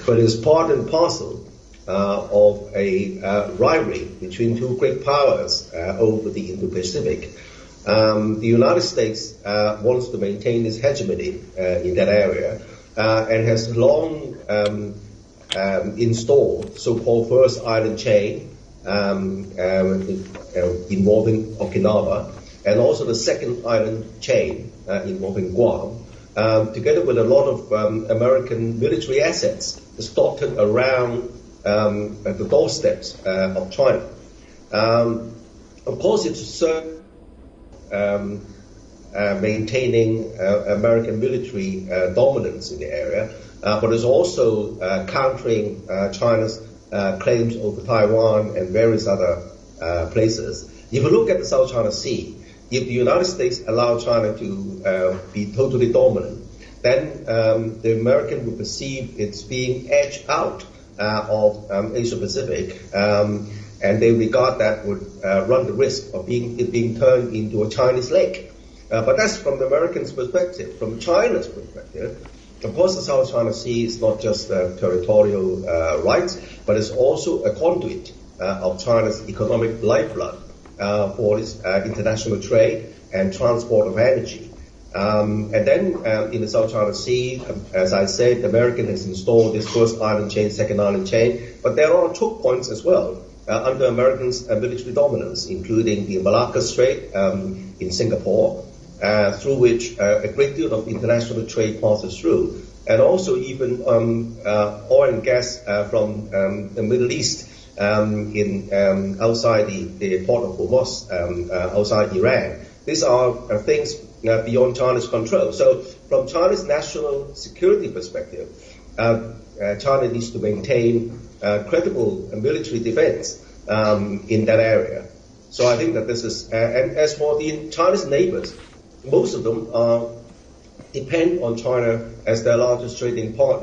but it's part and parcel of a rivalry between two great powers over the Indo-Pacific. The United States wants to maintain its hegemony in that area and has long installed so-called first island chain involving Okinawa, and also the second island chain involving Guam, together with a lot of American military assets dotted around the doorsteps of China. Of course, it's served maintaining American military dominance in the area, but it's also countering China's claims over Taiwan and various other places. If you look at the South China Sea, if the United States allow China to be totally dominant, then the American would perceive it's being edged out of Asia-Pacific, and they regard that would run the risk of it being turned into a Chinese lake. But that's from the Americans' perspective. From China's perspective, of course, the South China Sea is not just territorial rights, but it's also a conduit of China's economic lifeblood for its international trade and transport of energy. And then in the South China Sea, as I said, the American has installed this first island chain, second island chain, but there are choke points as well under Americans' military dominance, including the Malacca Strait in Singapore, through which a great deal of international trade passes through, and also even oil and gas from the Middle East outside the port of Hormuz, outside Iran. These are things beyond China's control. So from China's national security perspective, China needs to maintain credible military defense in that area. So I think that this is, and as for China's neighbors, most of them depend on China as their largest trading partner.